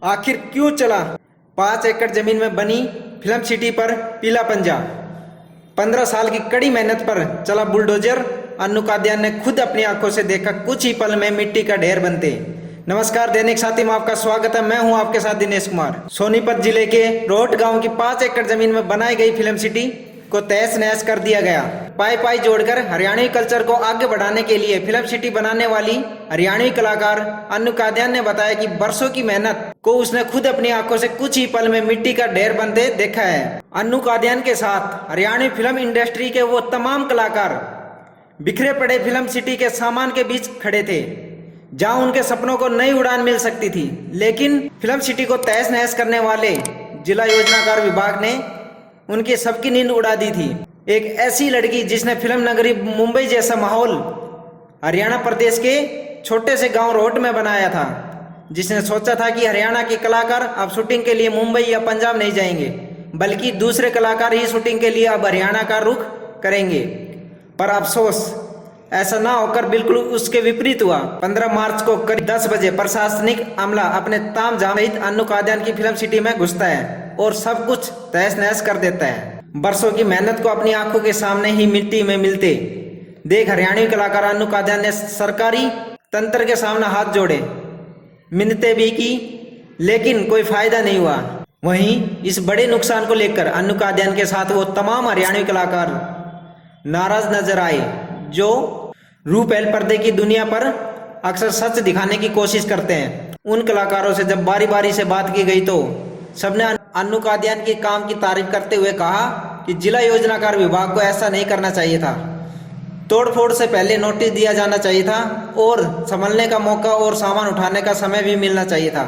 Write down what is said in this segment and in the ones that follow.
आखिर क्यों चला 5 एकड़ जमीन में बनी फिल्म सिटी पर पीला पंजा। 15 साल की कड़ी मेहनत पर चला बुलडोजर। अन्नू कादियान ने खुद अपनी आंखों से देखा कुछ ही पल में मिट्टी का ढेर बनते। नमस्कार दैनिक साथी में आपका स्वागत है। मैं हूं आपके साथ दिनेश कुमार। सोनीपत जिले के रोहट गांव की 5 एकड़ जमीन में बनाई गई फिल्म सिटी को तहस नहस कर दिया गया। पाई पाई जोड़कर हरियाणवी कल्चर को आगे बढ़ाने के लिए फिल्म सिटी बनाने वाली हरियाणवी कलाकार अन्नू कादियान ने बताया कि बरसों की मेहनत को उसने खुद अपनी आंखों से कुछ ही पल में मिट्टी का ढेर बनते देखा है। अन्नू कादियान के साथ हरियाणवी फिल्म इंडस्ट्री के वो तमाम कलाकार बिखरे पड़े फिल्म सिटी के सामान के बीच खड़े थे, जहां उनके सपनों को नई उड़ान मिल सकती थी। लेकिन फिल्म सिटी को तहस नहस करने वाले जिला योजनाकार विभाग ने उनकी सबकी नींद उड़ा दी थी। एक ऐसी लड़की जिसने फिल्म नगरी मुंबई जैसा माहौल हरियाणा प्रदेश के छोटे से गांव रोहट में बनाया था, जिसने सोचा था कि हरियाणा के कलाकार अब शूटिंग के लिए मुंबई या पंजाब नहीं जाएंगे, बल्कि दूसरे कलाकार ही शूटिंग के लिए अब हरियाणा का रुख करेंगे। पर अफसोस ऐसा ना होकर बिल्कुल उसके विपरीत हुआ। 15 मार्च को करीब 10 बजे प्रशासनिक अमला अपने तामझाम सहित अन्नू कादियान की फिल्म सिटी में घुसता है और सब कुछ तहस नहस कर देता है। बरसों की मेहनत को अपनी आंखों के सामने ही मिट्टी में मिलते देख हरियाणवी कलाकार अन्नू कादियान ने सरकारी तंत्र के सामने हाथ जोड़े, मिन्नतें भी की, लेकिन कोई फायदा नहीं हुआ। वहीं इस बड़े नुकसान को लेकर अन्नू कादियान के साथ वो तमाम हरियाणवी कलाकार नाराज नजर आए, जो रूपहल पर्दे की दुनिया पर अक्सर सच दिखाने की कोशिश करते हैं। उन कलाकारों से जब बारी बारी से बात की गई तो सबने अन्नू कादियान के काम की तारीफ करते हुए कहा कि जिला योजनाकार विभाग को ऐसा नहीं करना चाहिए था। तोड़फोड़ से पहले नोटिस दिया जाना चाहिए था और संभलने का मौका और सामान उठाने का समय भी मिलना चाहिए था।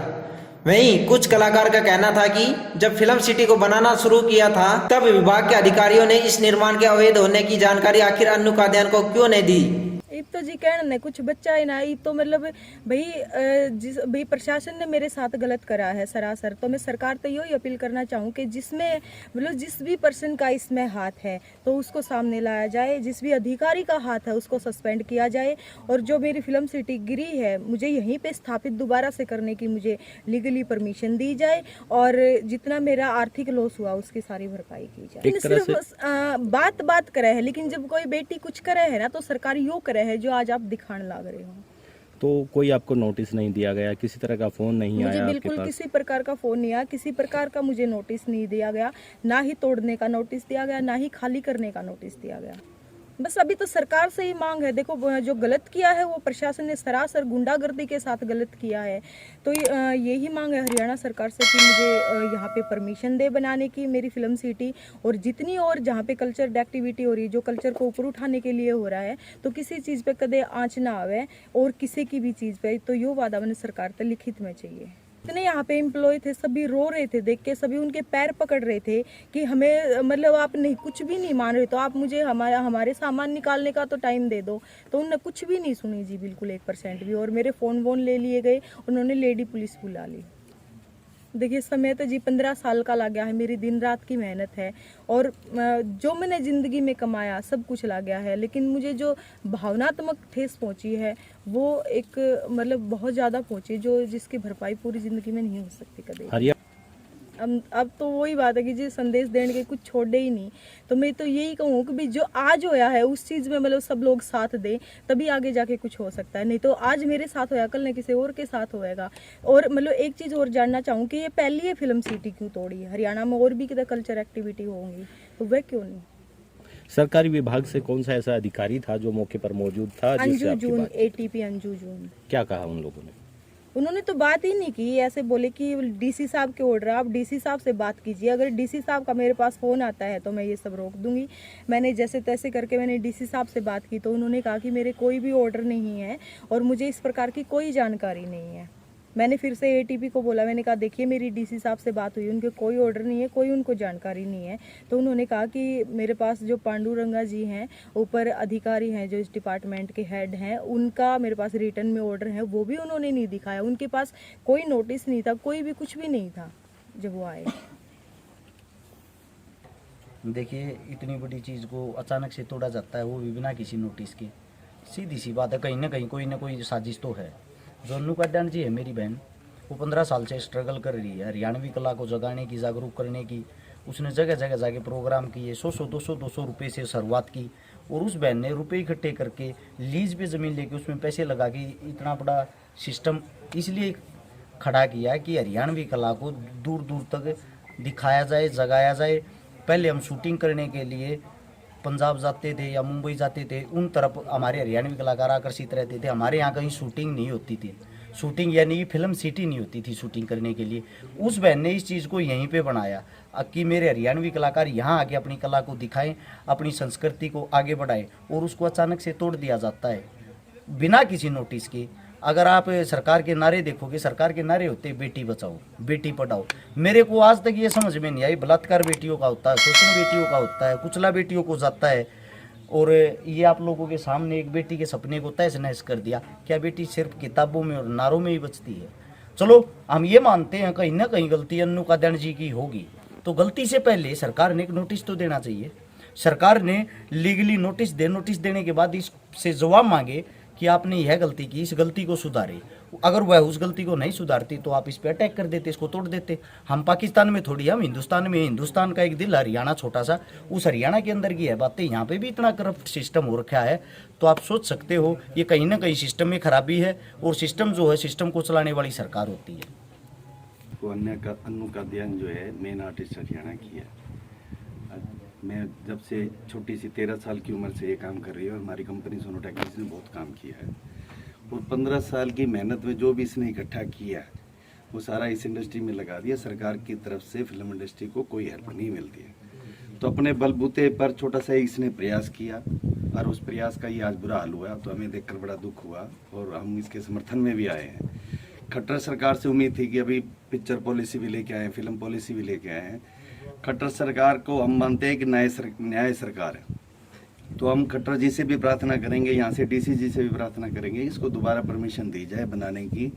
वहीं कुछ कलाकार का कहना था कि जब फिल्म सिटी को बनाना शुरू किया था तब विभाग के अधिकारियों ने इस निर्माण के अवैध होने की जानकारी आखिर अन्नू कादियान को क्यों नहीं दी। इब तो जी कहना नहीं कुछ बच्चा ही ना, इब तो मतलब भाई प्रशासन ने मेरे साथ गलत करा है सरासर। तो मैं सरकार से यही अपील करना चाहूँ कि जिसमें मतलब जिस भी पर्सन का इसमें हाथ है तो उसको सामने लाया जाए, जिस भी अधिकारी का हाथ है उसको सस्पेंड किया जाए। और जो मेरी फिल्म सिटी गिरी है मुझे यहीं पे स्थापित दोबारा से करने की मुझे लीगली परमिशन दी जाए और जितना मेरा आर्थिक लॉस हुआ उसकी सारी भरपाई की जाए। सिर्फ बात करे है, लेकिन जब कोई बेटी कुछ करे है ना तो सरकार यो करे है जो आज आप दिखाने लग रहे हो। तो कोई आपको नोटिस नहीं दिया गया, किसी तरह का फोन नहीं आया? मुझे बिल्कुल किसी प्रकार का फोन नहीं आया, किसी प्रकार का मुझे नोटिस नहीं दिया गया, ना ही तोड़ने का नोटिस दिया गया, ना ही खाली करने का नोटिस दिया गया। बस अभी तो सरकार से ही मांग है। देखो जो गलत किया है वो प्रशासन ने सरासर गुंडागर्दी के साथ गलत किया है। तो यही मांग है हरियाणा सरकार से कि मुझे यहाँ पे परमिशन दे बनाने की मेरी फिल्म सिटी, और जितनी और जहाँ पे कल्चर एक्टिविटी हो रही है, जो कल्चर को ऊपर उठाने के लिए हो रहा है, तो किसी चीज़ पे कदे आँच ना आवे और किसी की भी चीज़ पे। तो यो वादा मैंने सरकार से लिखित में चाहिए। इतने यहाँ पे एम्प्लॉय थे, सभी रो रहे थे देख के, सभी उनके पैर पकड़ रहे थे कि हमें मतलब आप नहीं कुछ भी नहीं मान रहे तो आप मुझे हमारे सामान निकालने का तो टाइम दे दो। तो उन्होंने कुछ भी नहीं सुनी जी, बिल्कुल 1% भी। और मेरे फ़ोन वोन ले लिए गए, उन्होंने लेडी पुलिस बुला ली। देखिए समय तो जी 15 साल का लग गया है, मेरी दिन रात की मेहनत है और जो मैंने ज़िंदगी में कमाया सब कुछ लग गया है। लेकिन मुझे जो भावनात्मक ठेस पहुंची है वो एक मतलब बहुत ज़्यादा पहुंची, जो जिसकी भरपाई पूरी ज़िंदगी में नहीं हो सकती कभी। अब तो वही बात है कि जी संदेश देने के कुछ छोड़े ही नहीं। तो मैं तो यही कहूँ कि भी जो आज होया है उस चीज़ में मतलब सब लोग साथ दें, तभी आगे जाके कुछ हो सकता है। नहीं तो आज मेरे साथ होया कल न किसी और के साथ होएगा। और मतलब एक चीज़ और जानना चाहूँ कि ये पहली है फिल्म सिटी क्यों तोड़ी है? हरियाणा में और भी किधर कल्चर एक्टिविटी होंगी तो वह क्यों नहीं? सरकारी विभाग से कौन सा ऐसा अधिकारी था जो मौके पर मौजूद था? अंजू जून, ATP अंजू जून। क्या कहा उन लोगों ने? उन्होंने तो बात ही नहीं की, ऐसे बोले कि DC साहब के ऑर्डर, आप DC साहब से बात कीजिए। अगर DC साहब का मेरे पास फ़ोन आता है तो मैं ये सब रोक दूंगी। मैंने जैसे तैसे करके मैंने DC साहब से बात की तो उन्होंने कहा कि मेरे कोई भी ऑर्डर नहीं है और मुझे इस प्रकार की कोई जानकारी नहीं है। मैंने फिर से ATP को बोला, मैंने कहा देखिए मेरी DC साहब से बात हुई, उनके कोई ऑर्डर नहीं है, कोई उनको जानकारी नहीं है। तो उन्होंने कहा कि मेरे पास जो पांडुरंगा जी हैं, ऊपर अधिकारी हैं जो इस डिपार्टमेंट के हेड हैं, उनका मेरे पास रिटर्न में ऑर्डर है, वो भी उन्होंने नहीं दिखाया। उनके पास कोई नोटिस नहीं था, कोई भी कुछ भी नहीं था जब वो आए। देखिए इतनी बड़ी चीज़ को अचानक से तोड़ा जाता है, वो भी बिना किसी नोटिस के। सीधी सी बात है, कहीं ना कहीं कोई ना कोई साजिश तो है। जो अन्नू कादियान जी है मेरी बहन, वो 15 साल से स्ट्रगल कर रही है हरियाणवी कला को जगाने की, जागरूक करने की। उसने जगह जगह जाके प्रोग्राम किए, 100-200 रुपये से शुरुआत की, और उस बहन ने रुपये इकट्ठे करके लीज पे ज़मीन लेके उसमें पैसे लगा के इतना बड़ा सिस्टम इसलिए खड़ा किया कि हरियाणवी कला को दूर दूर तक दिखाया जाए, जगाया जाए। पहले हम शूटिंग करने के लिए पंजाब जाते थे या मुंबई जाते थे, उन तरफ हमारे हरियाणवी कलाकार आकर्षित रहते थे। हमारे यहाँ कहीं शूटिंग नहीं होती थी, शूटिंग यानी फिल्म सिटी नहीं होती थी शूटिंग करने के लिए। उस बहन ने इस चीज़ को यहीं पे बनाया कि मेरे हरियाणवी कलाकार यहाँ आके अपनी कला को दिखाएं, अपनी संस्कृति को आगे बढ़ाएं, और उसको अचानक से तोड़ दिया जाता है बिना किसी नोटिस के। अगर आप सरकार के नारे देखोगे, सरकार के नारे होते हैं बेटी बचाओ, बेटी पढ़ाओ। मेरे को आज तक ये समझ में नहीं आई, बलात्कार बेटियों का होता है, शोषण बेटियों का होता है, कुचला बेटियों को जाता है, और ये आप लोगों के सामने एक बेटी के सपने को तहस नहस कर दिया। क्या बेटी सिर्फ किताबों में और नारों में ही बचती है? चलो हम ये मानते हैं कहीं ना कहीं गलती अन्नू काद्यान जी की होगी, तो गलती से पहले सरकार ने एक नोटिस तो देना चाहिए। सरकार ने लीगली नोटिस देने के बाद इससे जवाब मांगे कि आपने यह गलती की, इस गलती को सुधारे। अगर वह उस गलती को नहीं सुधारती तो आप इस पे अटैक कर देते, इसको तोड़ देते। हम पाकिस्तान में थोड़ी, हम हिंदुस्तान में, हिंदुस्तान का एक दिल हरियाणा छोटा सा, उस हरियाणा के अंदर की है बातें। यहाँ पे भी इतना करप्ट सिस्टम हो रखा है, तो आप सोच सकते हो ये कहीं ना कहीं सिस्टम में खराबी है, और सिस्टम जो है, सिस्टम को चलाने वाली सरकार होती है। वो अन्नू काद्यान जो है मेन आर्टिस्ट हरियाणा की है। मैं जब से छोटी सी 13 साल की उम्र से ये काम कर रही है, और हमारी कंपनी सोनोटेक्निक्स ने बहुत काम किया है, और 15 साल की मेहनत में जो भी इसने इकट्ठा किया है वो सारा इस इंडस्ट्री में लगा दिया। सरकार की तरफ से फिल्म इंडस्ट्री को कोई हेल्प नहीं मिलती है, तो अपने बलबूते पर छोटा सा इसने प्रयास किया, और उस प्रयास का ये आज बुरा हाल हुआ। तो हमें देखकर बड़ा दुख हुआ, और हम इसके समर्थन में भी आए हैं। खट्टर सरकार से उम्मीद थी कि अभी पिक्चर पॉलिसी भी लेके आए हैं, फिल्म पॉलिसी भी लेके आए हैं। खट्टर सरकार को हम मानते हैं कि न्याय सरकार है, तो हम खट्टर जी से भी प्रार्थना करेंगे, यहाँ से डीसी जी से भी प्रार्थना करेंगे, इसको दोबारा परमिशन दी जाए बनाने की।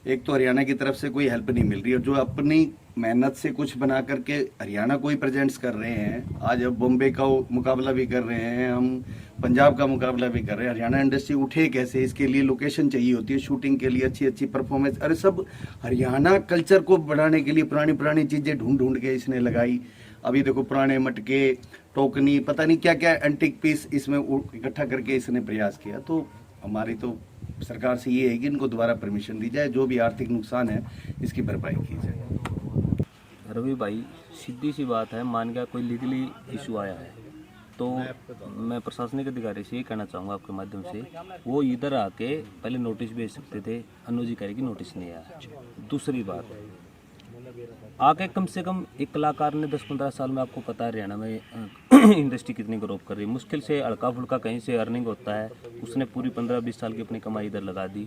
एक तो हरियाणा की तरफ से कोई हेल्प नहीं मिल रही है, जो अपनी मेहनत से कुछ बना करके हरियाणा को ही प्रेजेंट्स कर रहे हैं। आज अब बॉम्बे का मुकाबला भी कर रहे हैं, हम पंजाब का मुकाबला भी कर रहे हैं। हरियाणा इंडस्ट्री उठे कैसे? इसके लिए लोकेशन चाहिए होती है, शूटिंग के लिए अच्छी अच्छी परफॉर्मेंस। अरे सब हरियाणा कल्चर को बढ़ाने के लिए पुरानी चीज़ें ढूंढ के इसने लगाई। अभी देखो पुराने मटके, टोकनी, पता नहीं क्या क्या एंटीक पीस इसमें इकट्ठा करके इसने प्रयास किया। तो हमारी तो सरकार से ये है कि इनको दोबारा परमिशन दी जाए, जो भी आर्थिक नुकसान है इसकी भरपाई की जाए। रवि भाई, सीधी सी बात है, मान गया कोई लीगली इशू आया है, तो मैं प्रशासनिक अधिकारी से ये कहना चाहूँगा आपके माध्यम से, वो इधर आके पहले नोटिस भेज सकते थे। अन्नू जी कह रहे कि नोटिस नहीं आया। दूसरी बात, आके कम से कम एक कलाकार ने 10-15 साल में, आपको पता है हरियाणा में इंडस्ट्री कितनी ग्रोथ कर रही है, मुश्किल से हल्का फुल्का कहीं से अर्निंग होता है, उसने पूरी 15-20 साल की अपनी कमाई इधर लगा दी,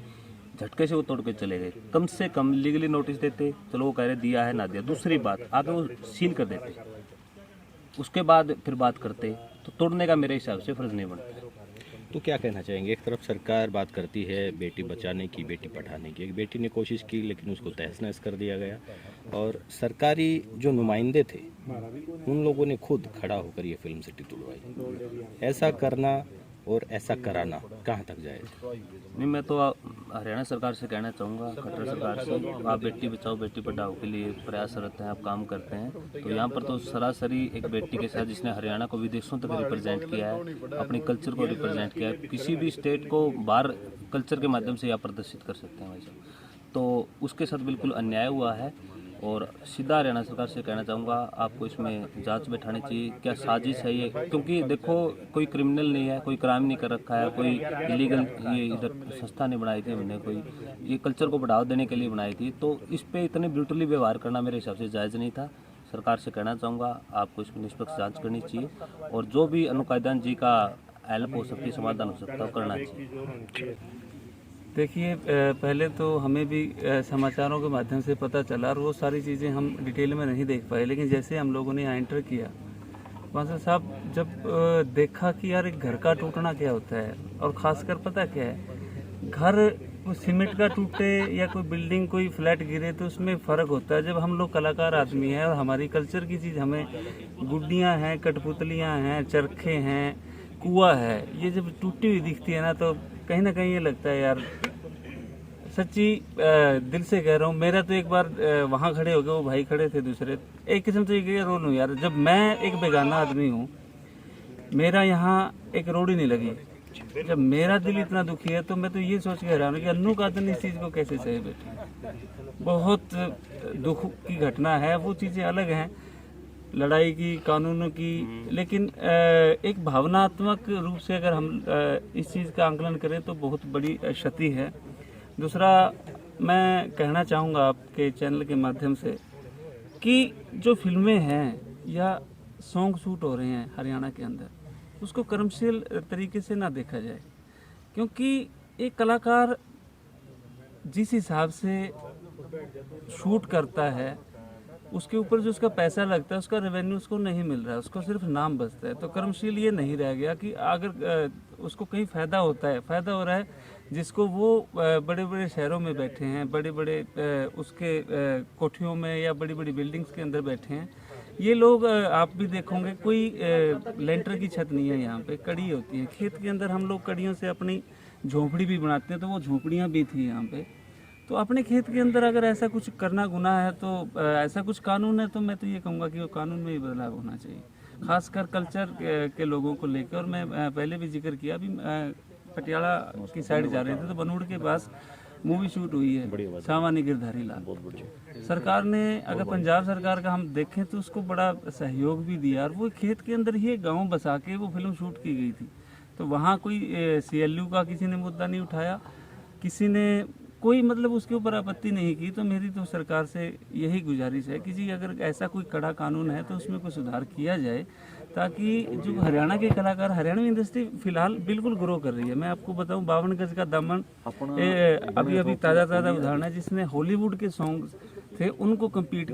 झटके से वो तोड़ के चले गए। कम से कम लीगली नोटिस देते, चलो वो कह रहे दिया है ना दिया। दूसरी बात, आगे वो सील कर देते, उसके बाद फिर बात करते, तो तोड़ने का मेरे हिसाब से फर्ज नहीं बनता। तो क्या कहना चाहेंगे? एक तरफ सरकार बात करती है बेटी बचाने की, बेटी पढ़ाने की, एक बेटी ने कोशिश की लेकिन उसको तहस नहस कर दिया गया, और सरकारी जो नुमाइंदे थे उन लोगों ने खुद खड़ा होकर ये फिल्म सिटी तोड़वाई। ऐसा करना और ऐसा कराना कहाँ तक जाएगा? नहीं, मैं तो हरियाणा सरकार से कहना चाहूँगा, खट्टर सरकार से, आप बेटी बचाओ बेटी पढ़ाओ के लिए प्रयासरत हैं, आप काम करते हैं, तो यहाँ पर तो सरासरी एक बेटी के साथ जिसने हरियाणा को विदेशों तक रिप्रेजेंट किया है, अपने कल्चर को रिप्रेजेंट किया है, किसी भी स्टेट को बाहर कल्चर के माध्यम से आप प्रदर्शित कर सकते हैं वैसे, तो उसके साथ बिल्कुल अन्याय हुआ है। और सीधा हरियाणा सरकार से कहना चाहूँगा, आपको इसमें जांच बैठानी चाहिए, क्या साजिश है ये? क्योंकि देखो, कोई क्रिमिनल नहीं है, कोई क्राइम नहीं कर रखा है, कोई इलीगल ये इधर संस्था नहीं बनाई थी हमने, कोई ये कल्चर को बढ़ावा देने के लिए बनाई थी, तो इस पर इतने ब्रूटली व्यवहार करना मेरे हिसाब से जायज़ नहीं था। सरकार से कहना चाहूँगा, आपको इसमें निष्पक्ष जाँच करनी चाहिए, और जो भी अन्नू काद्यान जी का हेल्प हो सकती है, समाधान हो सकता है, वो करना चाहिए। देखिए, पहले तो हमें भी समाचारों के माध्यम से पता चला, और वो सारी चीज़ें हम डिटेल में नहीं देख पाए, लेकिन जैसे हम लोगों ने यहाँ एंटर किया, वहाँ से साहब जब देखा कि यार एक घर का टूटना क्या होता है, और ख़ासकर पता क्या है, घर वो सीमेंट का टूटे या कोई बिल्डिंग, कोई फ्लैट गिरे, तो उसमें फ़र्क होता है। जब हम लोग कलाकार आदमी हैं और हमारी कल्चर की चीज़, हमें गुड्डियाँ हैं, कठपुतलियाँ हैं, चरखे हैं, कुआं है, ये जब टूटी हुई दिखती है ना, तो कहीं ना कहीं ये लगता है यार सच्ची दिल से कह रहा हूँ, मेरा तो एक बार वहाँ खड़े हो गए, वो भाई खड़े थे दूसरे, एक किस्म से ये रोल हूँ यार, जब मैं एक बेगाना आदमी हूँ, मेरा यहाँ एक रोड ही नहीं लगी, जब मेरा दिल इतना दुखी है तो मैं तो ये सोच के हैरान हूँ कि अन्नू कादन इस चीज़ को कैसे सहे बैठे। बहुत दुख की घटना है, वो चीज़ें अलग हैं लड़ाई की, कानूनों की, लेकिन एक भावनात्मक रूप से अगर हम इस चीज़ का आंकलन करें तो बहुत बड़ी क्षति है। दूसरा मैं कहना चाहूँगा आपके चैनल के माध्यम से कि जो फिल्में हैं या सॉन्ग शूट हो रहे हैं हरियाणा के अंदर, उसको कमर्शियल तरीके से ना देखा जाए, क्योंकि एक कलाकार जिस हिसाब से शूट करता है उसके ऊपर जो उसका पैसा लगता है, उसका रेवेन्यू उसको नहीं मिल रहा है, उसको सिर्फ नाम बचता है। तो कर्मशील ये नहीं रह गया कि अगर उसको कहीं फ़ायदा होता है, फ़ायदा हो रहा है जिसको वो बड़े बड़े शहरों में बैठे हैं, बड़े बड़े उसके कोठियों में या बड़ी बड़ी बिल्डिंग्स के अंदर बैठे हैं। ये लोग आप भी देखोगे कोई लेंटर की छत नहीं है, यहाँ पे कड़ी होती है। खेत के अंदर हम लोग कड़ियों से अपनी झोंपड़ी भी बनाते हैं, तो वो झोंपड़ियाँ भी थी यहाँ पे। तो अपने खेत के अंदर अगर ऐसा कुछ करना गुनाह है तो ऐसा कुछ कानून है तो मैं तो ये कहूँगा कि वो कानून में ही बदलाव होना चाहिए, खासकर कल्चर के लोगों को लेकर। और मैं पहले भी जिक्र किया, अभी पटियाला की साइड जा रहे थे तो बनूड़ के पास मूवी शूट हुई है सामान्य गिरधारी लाल। सरकार ने, अगर पंजाब सरकार का हम देखें तो उसको बड़ा सहयोग भी दिया, और वो खेत के अंदर ही गाँव बसा के वो फिल्म शूट की गई थी। तो वहाँ कोई CLU का किसी ने मुद्दा नहीं उठाया, किसी ने कोई मतलब उसके ऊपर आपत्ति नहीं की। तो मेरी तो सरकार से यही गुजारिश है कि जी अगर ऐसा कोई कड़ा कानून है तो उसमें कोई सुधार किया जाए, ताकि जो हरियाणा के कलाकार, हरियाणवी इंडस्ट्री फिलहाल बिल्कुल ग्रो कर रही है। मैं आपको बताऊं 52 गज का दामन अभी ताज़ा उदाहरण है, जिसने हॉलीवुड के सॉन्ग थे उनको कम्पीट